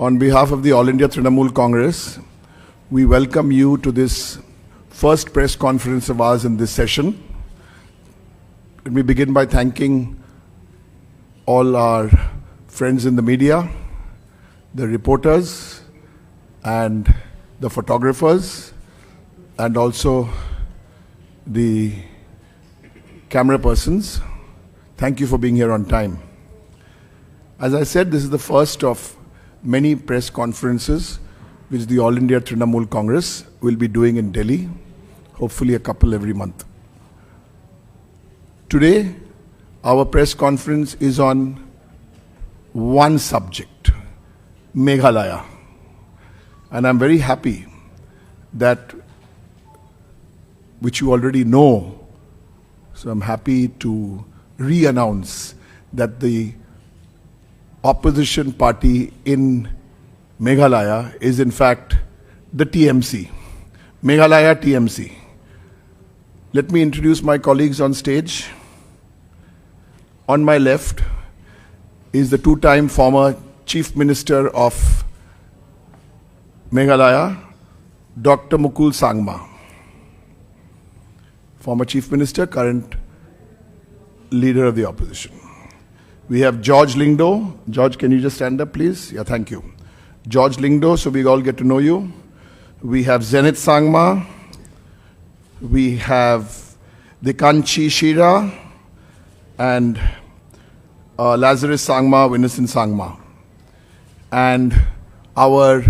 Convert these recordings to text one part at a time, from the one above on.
On behalf of the All India Trinamool Congress, we welcome you to this first press conference of ours in this session. Let me begin by thanking all our friends in the media, the reporters, and the photographers, and also the camera persons. Thank you for being here on time. As I said, this is the first of many press conferences which the All India Trinamool Congress will be doing in Delhi, hopefully a couple every month. Today, our press conference is on one subject, Meghalaya. And I'm very happy that, which you already know, so I'm happy to re-announce that the opposition party in Meghalaya is in fact the TMC, Meghalaya TMC. Let me introduce my colleagues on stage. On my left is the two-time former Chief Minister of Meghalaya, Dr. Mukul Sangma. Former Chief Minister, current leader of the opposition. We have George Lingdo. George, can you just stand up, please? Yeah, thank you. George Lingdo, so we all get to know you. We have Zenith Sangma. We have Dikanchi Shira and Lazarus Sangma, Innocent Sangma. And our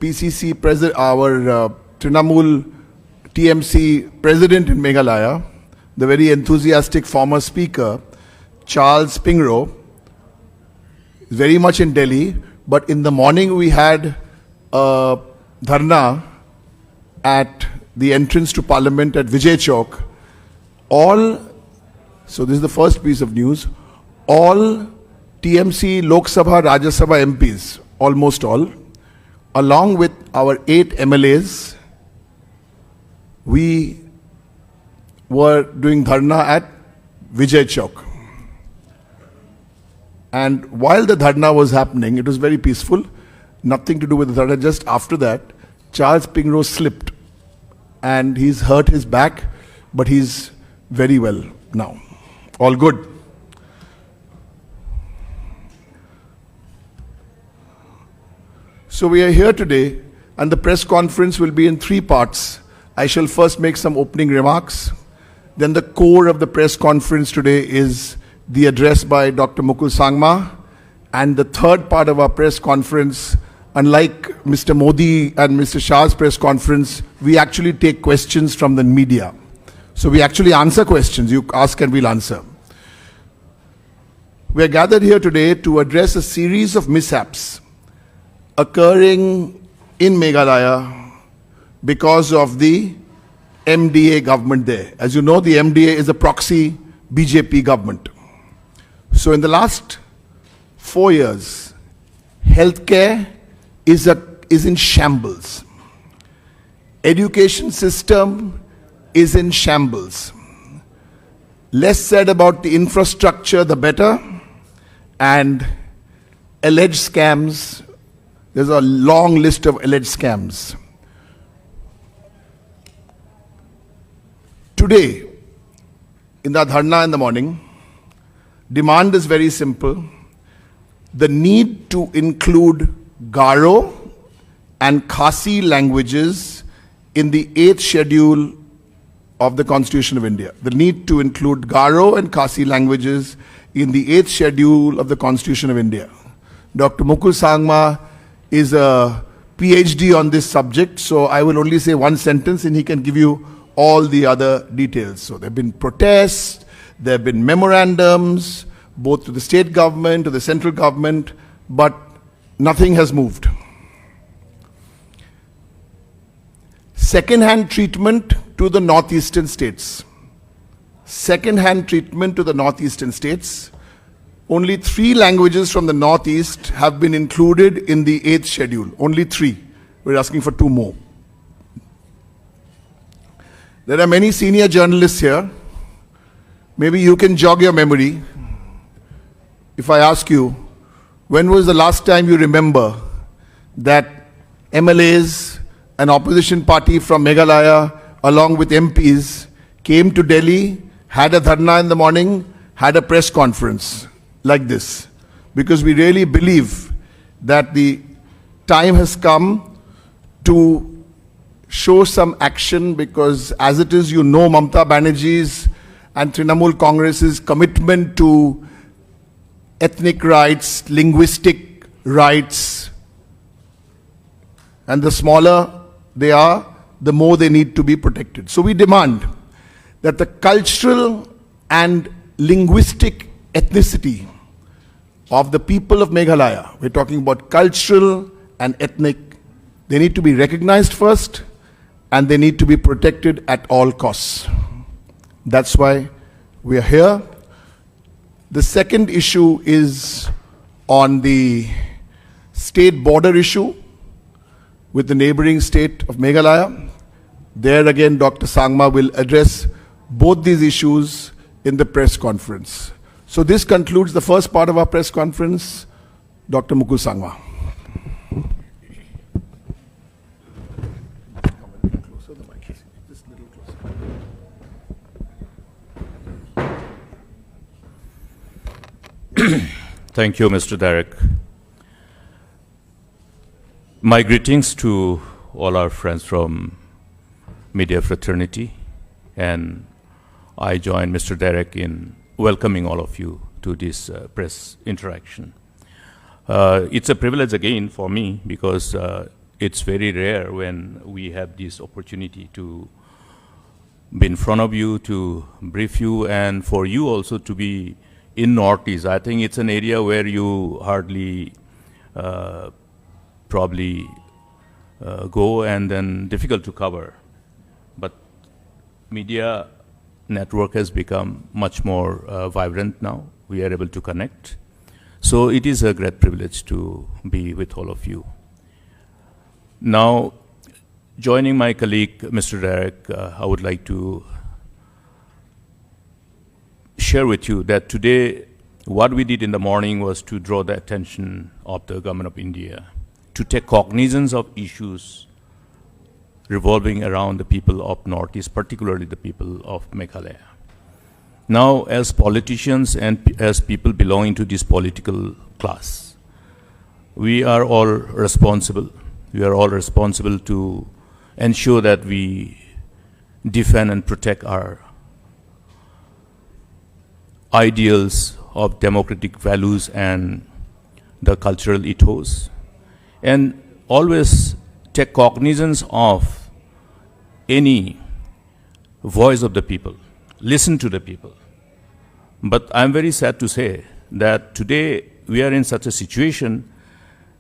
PCC president, our Trinamool TMC president in Meghalaya, the very enthusiastic former speaker, Charles Pingro, is very much in Delhi, but in the morning we had a dharna at the entrance to Parliament at Vijay Chowk. So this is the first piece of news, all TMC Lok Sabha, Rajya Sabha MPs, almost all, along with our 8 MLAs, we were doing dharna at Vijay Chowk. And while the dharna was happening, it was very peaceful, nothing to do with the dharna. Just after that, Charles Pingro slipped and he's hurt his back, but he's very well now. All good. So we are here today, and the press conference will be in 3 parts. I shall first make some opening remarks. Then the core of the press conference today is the address by Dr. Mukul Sangma. And the third part of our press conference, unlike Mr. Modi and Mr. Shah's press conference, we actually take questions from the media. So we actually answer questions. You ask and we'll answer. We are gathered here today to address a series of mishaps occurring in Meghalaya because of the MDA government there. As you know, the MDA is a proxy BJP government. So in the last 4 years, healthcare is in shambles. Education system is in shambles. Less said about the infrastructure, the better. And alleged scams, there's a long list of alleged scams. Today, in the dharna in the morning, demand is very simple. The need to include Garo and Khasi languages in the 8th schedule of the Constitution of India. The need to include Garo and Khasi languages in the 8th schedule of the Constitution of India. Dr. Mukul Sangma is a PhD on this subject, so I will only say one sentence and he can give you all the other details. So there have been protests, there have been memorandums, both to the state government, to the central government, but nothing has moved. Second-hand treatment to the northeastern states. Second-hand treatment to the northeastern states. Only 3 languages from the northeast have been included in the 8th schedule. Only 3. We're asking for 2 more. There are many senior journalists here. Maybe you can jog your memory. If I ask you, when was the last time you remember that MLAs, an opposition party from Meghalaya, along with MPs, came to Delhi, had a dharna in the morning, had a press conference like this? Because we really believe that the time has come to show some action, because as it is, you know, Mamata Banerjee's and Trinamool Congress's commitment to ethnic rights, linguistic rights, and the smaller they are, the more they need to be protected. So we demand that the cultural and linguistic ethnicity of the people of Meghalaya, we're talking about cultural and ethnic, they need to be recognized first, and they need to be protected at all costs. That's why we are here. The second issue is on the state border issue with the neighboring state of Meghalaya. There again, Dr. Sangma will address both these issues in the press conference. So this concludes the first part of our press conference. Dr. Mukul Sangma. Thank you, Mr. Derek. My greetings to all our friends from media fraternity, and I join Mr. Derek in welcoming all of you to this press interaction. It's a privilege again for me, because it's very rare when we have this opportunity to be in front of you, to brief you, and for you also to be in Northeast. I think it's an area where you hardly probably go, and then difficult to cover. But media network has become much more vibrant now. We are able to connect. So it is a great privilege to be with all of you. Now, joining my colleague, Mr. Derek, I would like to share with you that today what we did in the morning was to draw the attention of the government of India to take cognizance of issues revolving around the people of Northeast, particularly the people of Meghalaya. Now, as politicians and as people belonging to this political class, we are all responsible. We are all responsible to ensure that we defend and protect our ideals of democratic values and the cultural ethos, and always take cognizance of any voice of the people, listen to the people. But I'm very sad to say that today we are in such a situation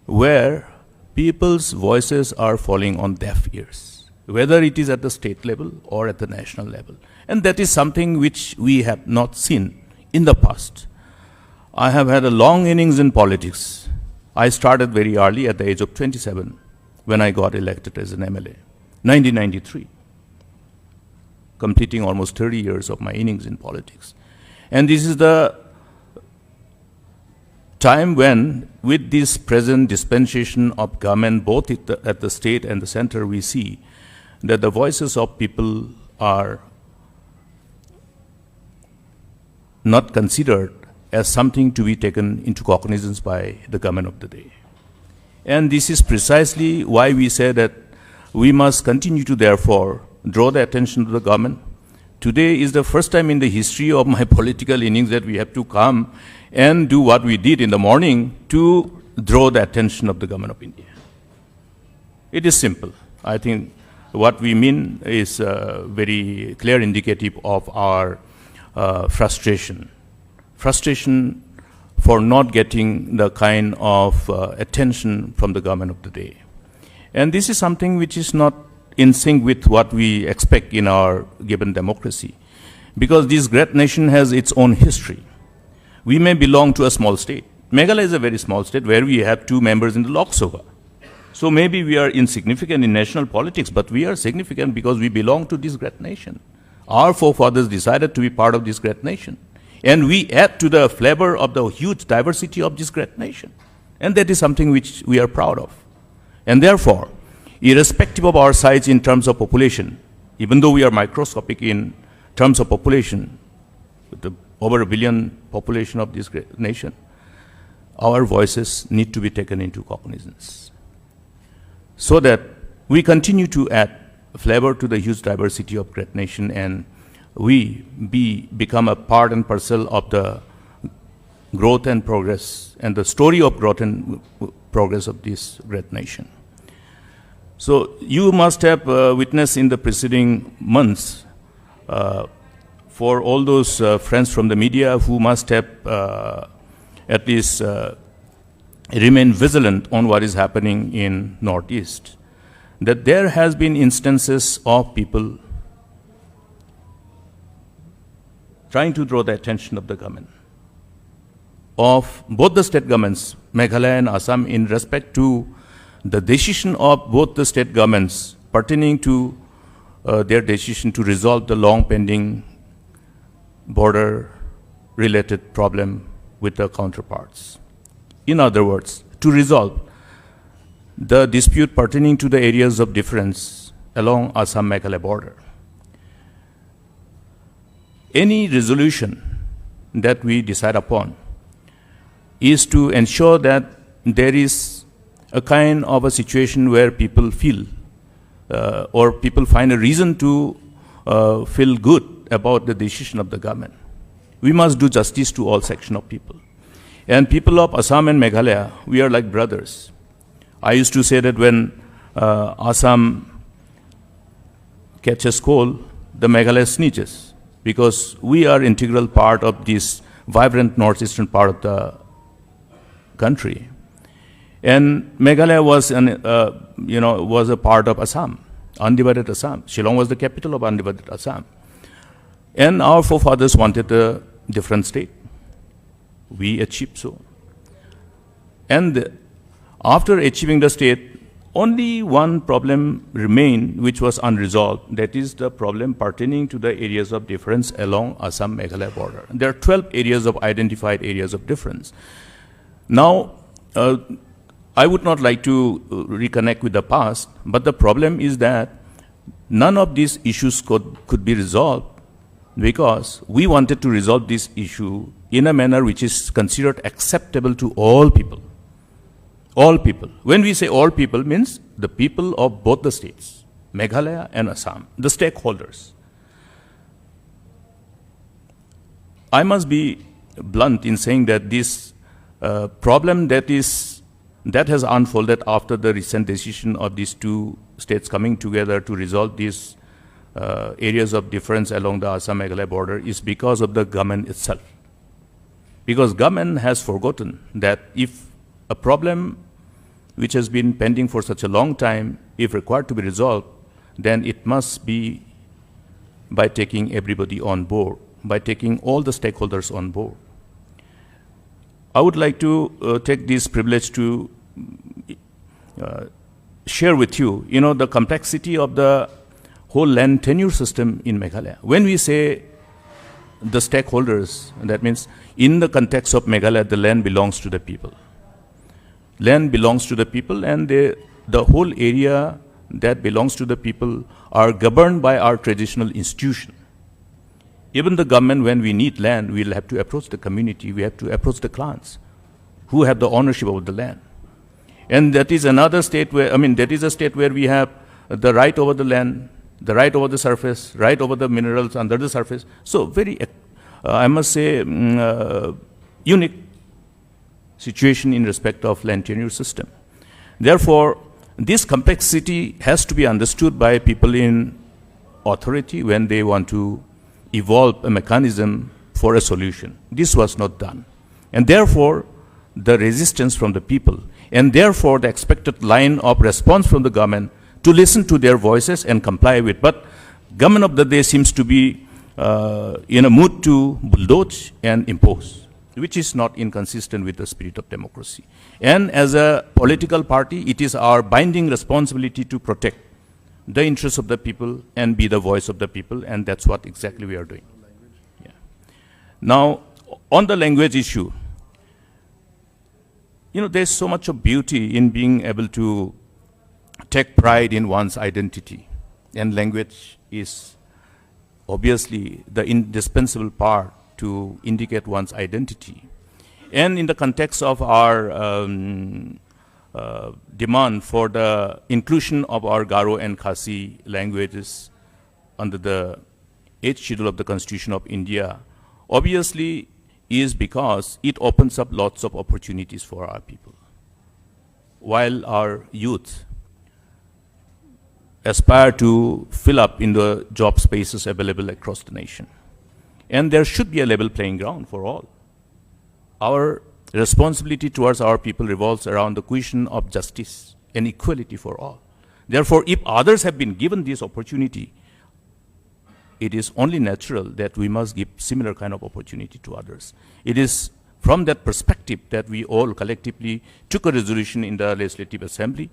where people's voices are falling on deaf ears, whether it is at the state level or at the national level. And that is something which we have not seen in the past. I have had a long innings in politics. I started very early at the age of 27 when I got elected as an MLA, 1993, completing almost 30 years of my innings in politics. And this is the time when, with this present dispensation of government, both at the state and the center, we see that the voices of people are not considered as something to be taken into cognizance by the government of the day. And this is precisely why we say that we must continue to therefore draw the attention to the government. Today is the first time in the history of my political innings that we have to come and do what we did in the morning to draw the attention of the government of India. It is simple. I think what we mean is very clear indicative of our frustration for not getting the kind of attention from the government of the day. And this is something which is not in sync with what we expect in our given democracy, because this great nation has its own history. We may belong to a small state. Meghalaya is a very small state where we have 2 members in the Lok Sabha. So maybe we are insignificant in national politics, but we are significant because we belong to this great nation. Our forefathers decided to be part of this great nation. And we add to the flavor of the huge diversity of this great nation. And that is something which we are proud of. And therefore, irrespective of our size in terms of population, even though we are microscopic in terms of population, with over 1 billion population of this great nation, our voices need to be taken into cognizance so that we continue to add flavor to the huge diversity of great nation, and we become a part and parcel of the growth and progress and the story of growth and progress of this great nation. So you must have witnessed in the preceding months, for all those friends from the media who must have at least remain vigilant on what is happening in Northeast, that there has been instances of people trying to draw the attention of the government, of both the state governments, Meghalaya and Assam, in respect to the decision of both the state governments pertaining to their decision to resolve the long pending border related problem with the counterparts. In other words, to resolve the dispute pertaining to the areas of difference along Assam-Meghalaya border. Any resolution that we decide upon is to ensure that there is a kind of a situation where people feel or people find a reason to feel good about the decision of the government. We must do justice to all sections of people. And people of Assam and Meghalaya, we are like brothers. I used to say that when Assam catches cold, the Meghalaya sneezes, because we are integral part of this vibrant northeastern part of the country. And Meghalaya was a part of Assam, undivided Assam. Shillong was the capital of undivided Assam. And our forefathers wanted a different state. We achieved so. And after achieving the state, only one problem remained which was unresolved. That is the problem pertaining to the areas of difference along Assam-Meghalaya border. There are 12 areas of identified areas of difference. Now, I would not like to reconnect with the past, but the problem is that none of these issues could be resolved because we wanted to resolve this issue in a manner which is considered acceptable to all people. All people. When we say all people, means the people of both the states, Meghalaya and Assam, the stakeholders. I must be blunt in saying that this problem that has unfolded after the recent decision of these two states coming together to resolve these areas of difference along the Assam-Meghalaya border is because of the government itself. Because government has forgotten that if a problem which has been pending for such a long time, if required to be resolved, then it must be by taking everybody on board, by taking all the stakeholders on board. I would like to take this privilege to share with you, the complexity of the whole land tenure system in Meghalaya. When we say the stakeholders, that means in the context of Meghalaya, the land belongs to the people. Land belongs to the people, and the whole area that belongs to the people are governed by our traditional institution. Even the government, when we need land, we'll have to approach the community, we have to approach the clans who have the ownership of the land. And that is another state where, that is a state where we have the right over the land, the right over the surface, right over the minerals under the surface. So very, I must say, unique situation in respect of land tenure system. Therefore, this complexity has to be understood by people in authority when they want to evolve a mechanism for a solution. This was not done. And therefore, the resistance from the people, and therefore the expected line of response from the government to listen to their voices and comply with. But government of the day seems to be in a mood to bulldoze and impose, which is not inconsistent with the spirit of democracy. And as a political party, it is our binding responsibility to protect the interests of the people and be the voice of the people, and that's what exactly we are doing. Yeah. Now, on the language issue, there's so much of beauty in being able to take pride in one's identity. And language is obviously the indispensable part to indicate one's identity. And in the context of our demand for the inclusion of our Garo and Khasi languages under the 8th schedule of the Constitution of India, obviously is because it opens up lots of opportunities for our people. While our youth aspire to fill up in the job spaces available across the nation. And there should be a level playing ground for all. Our responsibility towards our people revolves around the question of justice and equality for all. Therefore, if others have been given this opportunity, it is only natural that we must give similar kind of opportunity to others. It is from that perspective that we all collectively took a resolution in the Legislative Assembly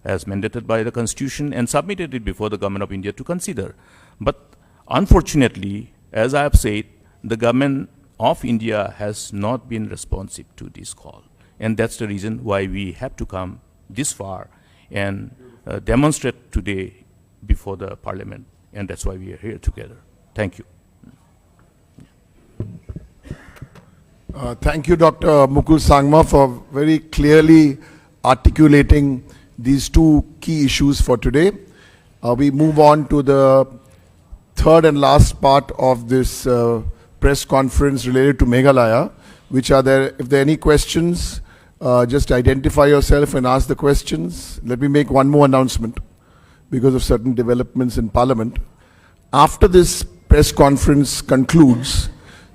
as mandated by the Constitution and submitted it before the Government of India to consider. But unfortunately, as I have said, the Government of India has not been responsive to this call. And that's the reason why we have to come this far and demonstrate today before the Parliament. And that's why we are here together. Thank you. Thank you, Dr. Mukul Sangma, for very clearly articulating these two key issues for today. We move on to the third and last part of this press conference related to Meghalaya, which are there. If there are any questions, just identify yourself and ask the questions. Let me make one more announcement because of certain developments in Parliament. After this press conference concludes,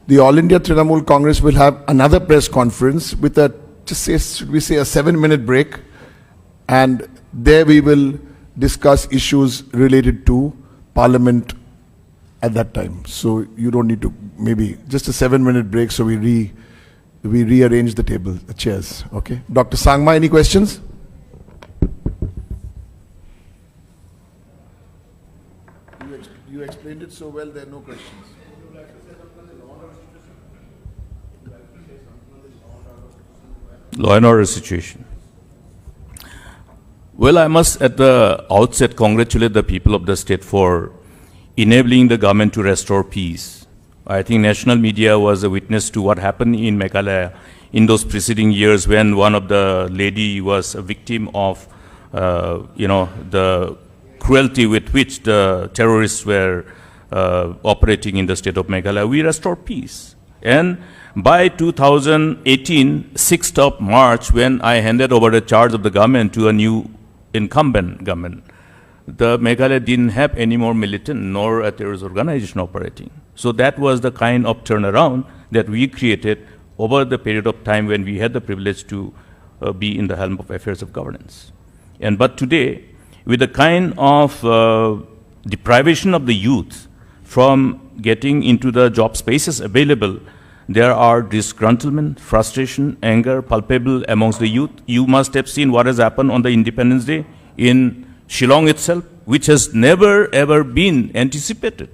the All India Trinamool Congress will have another press conference with a, should we say, a 7-minute break, and there we will discuss issues related to Parliament at that time. So you don't need to, maybe just a 7-minute break, so we rearrange the table, the chairs. Okay. Dr. Sangma, any questions? You explained it so well, there are no questions. Law and order situation. Well, I must at the outset congratulate the people of the state for enabling the government to restore peace. I think national media was a witness to what happened in Meghalaya in those preceding years when one of the lady was a victim of, the cruelty with which the terrorists were operating in the state of Meghalaya. We restored peace. And by 2018, 6th of March, when I handed over the charge of the government to a new incumbent government, the Meghalaya didn't have any more militant nor a terrorist organization operating. So that was the kind of turnaround that we created over the period of time when we had the privilege to be in the helm of affairs of governance. But today, with the kind of deprivation of the youth from getting into the job spaces available, there are disgruntlement, frustration, anger palpable amongst the youth. You must have seen what has happened on the Independence Day in Shillong itself, which has never ever been anticipated.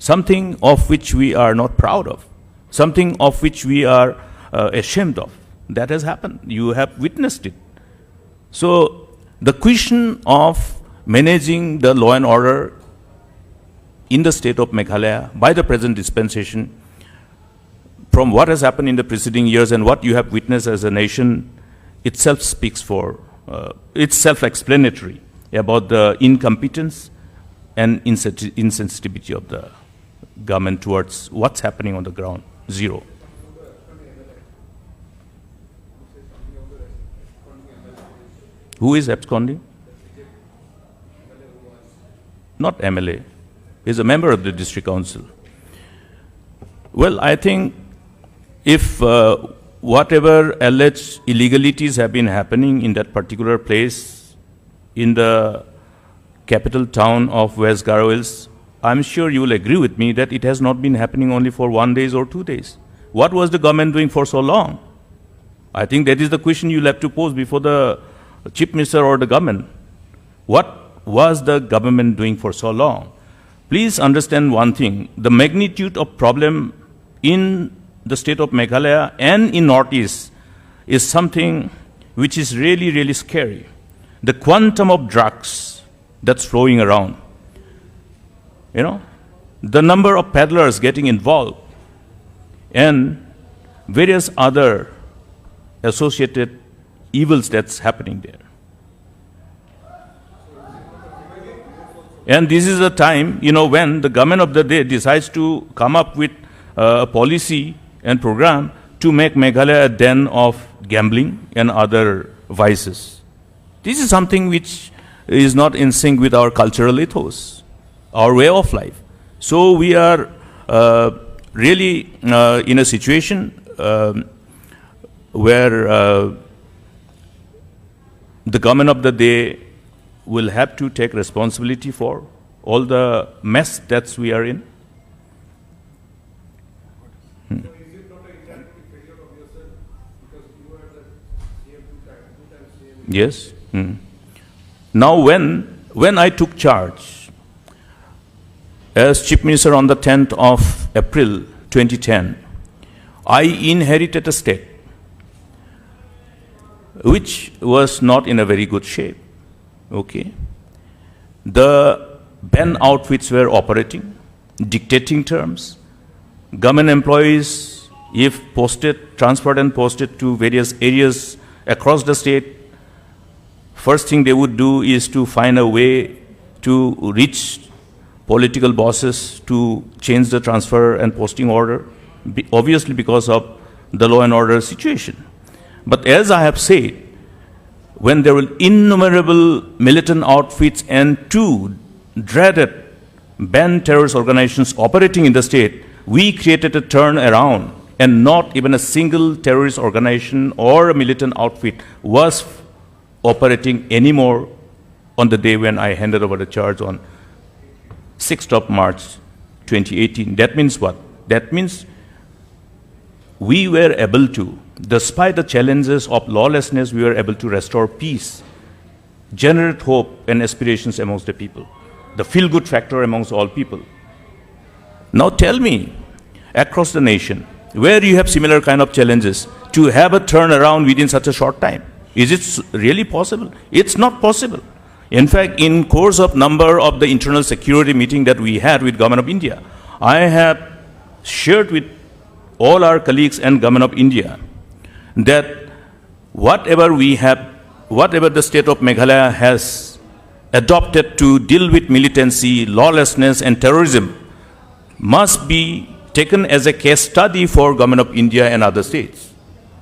Something of which we are not proud of. Something of which we are ashamed of. That has happened. You have witnessed it. So the question of managing the law and order in the state of Meghalaya by the present dispensation, from what has happened in the preceding years and what you have witnessed as a nation, itself speaks for, it's self-explanatory about the incompetence and insensitivity of the government towards what's happening on the ground. Zero. Who is absconding? Not MLA. He's a member of the district council. Well, I think if whatever alleged illegalities have been happening in that particular place in the capital town of West Garo Hills, I'm sure you will agree with me that it has not been happening only for 1 day or 2 days. What was the government doing for so long? I think that is the question you'll have to pose before the Chief Minister or the government. What was the government doing for so long? Please understand one thing. The magnitude of problem in the state of Meghalaya and in Northeast is something which is really, really scary. The quantum of drugs that's flowing around. You know, the number of peddlers getting involved and various other associated evils that's happening there. And this is a time, you know, when the government of the day decides to come up with a policy and program to make Meghalaya a den of gambling and other vices. This is something which is not in sync with our cultural ethos, our way of life. So we are really in a situation where the government of the day will have to take responsibility for all the mess that we are in. So is it not an inherent failure of yourself because you are the CM two times CM? Yes. Now when I took charge as Chief Minister on the 10th of April 2010, I inherited a state which was not in a very good shape. Okay. The band outfits were operating, dictating terms. Government employees, if posted, transferred and posted to various areas across the state, first thing they would do is to find a way to reach political bosses to change the transfer and posting order, obviously because of the law and order situation. But as I have said, when there were innumerable militant outfits and two dreaded banned terrorist organizations operating in the state, we created a turnaround, and not even a single terrorist organization or a militant outfit was operating anymore on the day when I handed over the charge on 6th of March 2018. That means what? That means we were able to, despite the challenges of lawlessness, we were able to restore peace, generate hope and aspirations amongst the people, the feel-good factor amongst all people. Now tell me, across the nation, where you have similar kind of challenges, to have a turnaround within such a short time, is it really possible? It's not possible. In fact, in course of number of the internal security meeting that we had with Government of India, I have shared with all our colleagues and Government of India that whatever the state of Meghalaya has adopted to deal with militancy, lawlessness and terrorism must be taken as a case study for Government of India and other states.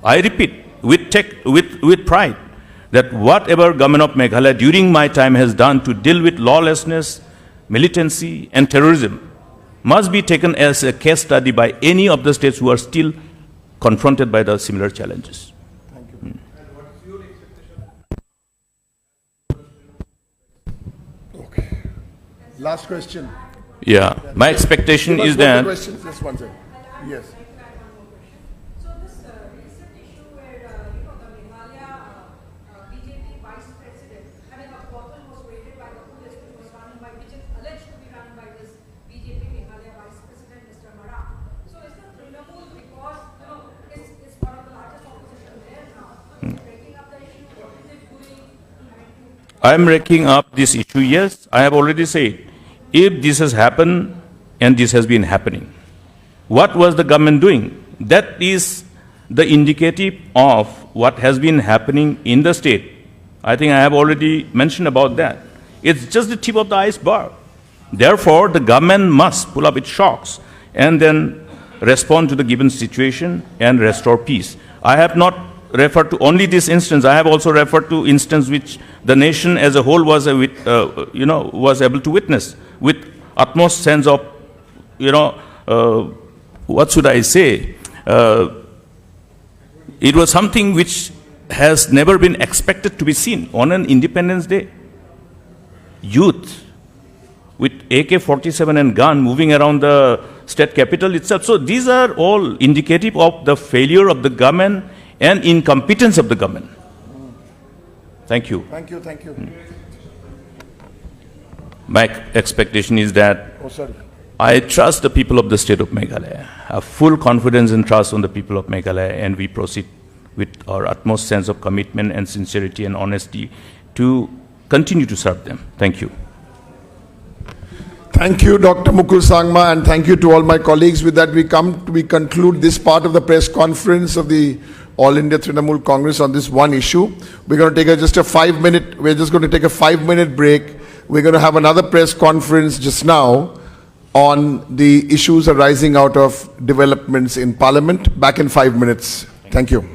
I repeat, with pride, that whatever Government of Meghalaya during my time has done to deal with lawlessness, militancy and terrorism must be taken as a case study by any of the states who are still confronted by the similar challenges. Thank you. And what is your expectation? Okay. Last question. Yeah, my expectation Give us is both the that questions, just one second. Yes. So this recent issue where, the Meghalaya BJP vice president, I mean, a portal was raided by the police, which was run by, which is alleged to be run by this BJP Meghalaya vice president, Mr. Mara. So is the Trinamool, because, it's one of the largest opposition there now, breaking up the issue, what is it doing? I'm raking up this issue. Yes, I have already said, if this has happened and this has been happening, what was the government doing? That is the indicative of what has been happening in the state. I think I have already mentioned about that. It's just the tip of the iceberg. Therefore, the government must pull up its shocks and then respond to the given situation and restore peace. I have not referred to only this instance. I have also referred to instance which the nation as a whole was able to witness with utmost sense of, what should I say? It was something which has never been expected to be seen on an Independence Day. Youth with AK-47 and gun moving around the state capital itself. So these are all indicative of the failure of the government and incompetence of the government. Thank you. Thank you, thank you. My expectation is that Oh, sorry. I trust the people of the state of Meghalaya. I have full confidence and trust on the people of Meghalaya, and we proceed with our utmost sense of commitment and sincerity and honesty to continue to serve them. Thank you. Thank you, Dr. Mukul Sangma, and thank you to all my colleagues. With that, we conclude this part of the press conference of the All India Trinamool Congress on this one issue. We're going to take just a 5-minute. We're just going to take a 5-minute break. We're going to have another press conference just now on the issues arising out of developments in Parliament. Back in 5 minutes. Thank you.